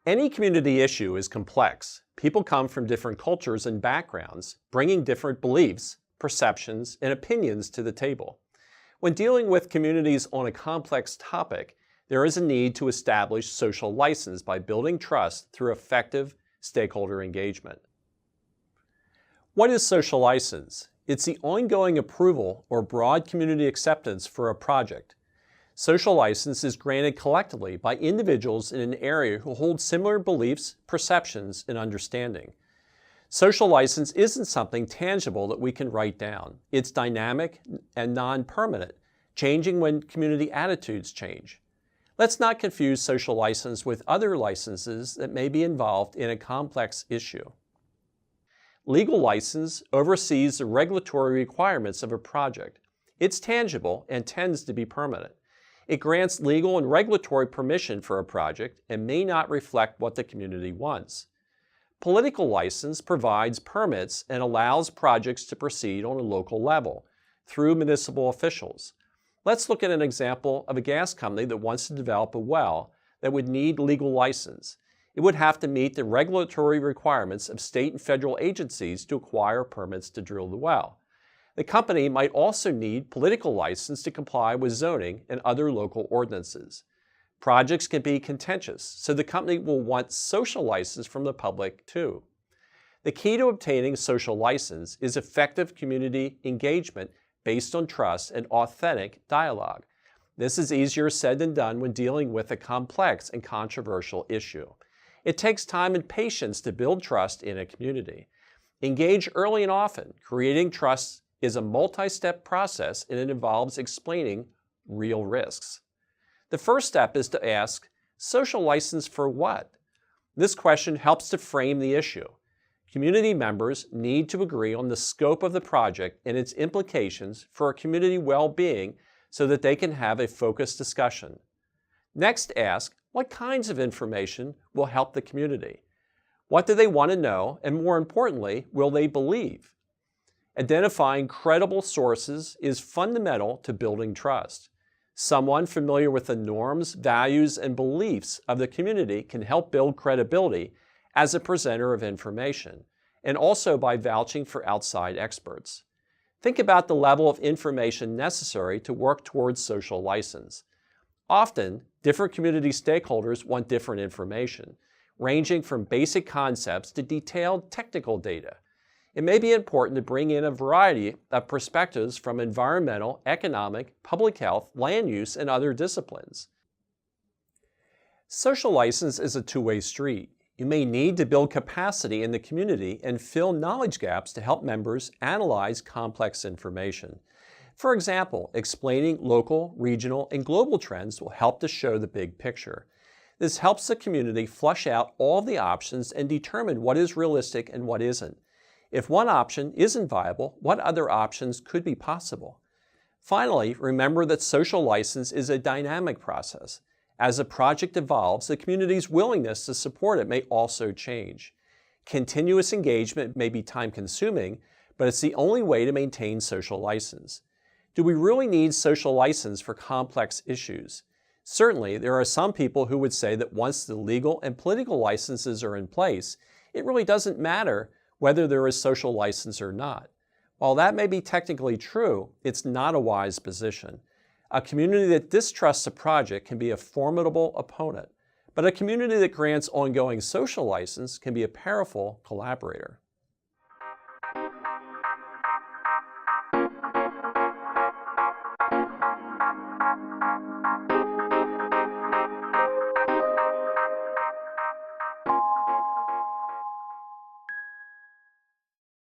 Any community issue is complex. People come from different cultures and backgrounds, bringing different beliefs, perceptions, and opinions to the table. When dealing with communities on a complex topic, there is a need to establish social license by building trust through effective stakeholder engagement. What is social license? It's the ongoing approval or broad community acceptance for a project. Social license is granted collectively by individuals in an area who hold similar beliefs, perceptions, and understanding. Social license isn't something tangible that we can write down. It's dynamic and non-permanent, changing when community attitudes change. Let's not confuse social license with other licenses that may be involved in a complex issue. Legal license oversees the regulatory requirements of a project. It's tangible and tends to be permanent. It grants legal and regulatory permission for a project and may not reflect what the community wants. Political license provides permits and allows projects to proceed on a local level through municipal officials. Let's look at an example of a gas company that wants to develop a well that would need legal license. It would have to meet the regulatory requirements of state and federal agencies to acquire permits to drill the well. The company might also need political license to comply with zoning and other local ordinances. Projects can be contentious, so the company will want social license from the public too. The key to obtaining social license is effective community engagement based on trust and authentic dialogue. This is easier said than done when dealing with a complex and controversial issue. It takes time and patience to build trust in a community. Engage early and often. Creating trust is a multi-step process, and it involves explaining real risks. The first step is to ask, social license for what? This question helps to frame the issue. Community members need to agree on the scope of the project and its implications for community well-being so that they can have a focused discussion. Next, ask, what kinds of information will help the community? What do they want to know, and more importantly, will they believe? Identifying credible sources is fundamental to building trust. Someone familiar with the norms, values, and beliefs of the community can help build credibility as a presenter of information, and also by vouching for outside experts. Think about the level of information necessary to work towards social license. Often, different community stakeholders want different information, ranging from basic concepts to detailed technical data. It may be important to bring in a variety of perspectives from environmental, economic, public health, land use, and other disciplines. Social license is a two-way street. You may need to build capacity in the community and fill knowledge gaps to help members analyze complex information. For example, explaining local, regional, and global trends will help to show the big picture. This helps the community flush out all the options and determine what is realistic and what isn't. If one option isn't viable, what other options could be possible? Finally, remember that social license is a dynamic process. As a project evolves, the community's willingness to support it may also change. Continuous engagement may be time-consuming, but it's the only way to maintain social license. Do we really need social license for complex issues? Certainly, there are some people who would say that once the legal and political licenses are in place, it really doesn't matter whether there is social license or not. While that may be technically true, it's not a wise position. A community that distrusts a project can be a formidable opponent, but a community that grants ongoing social license can be a powerful collaborator.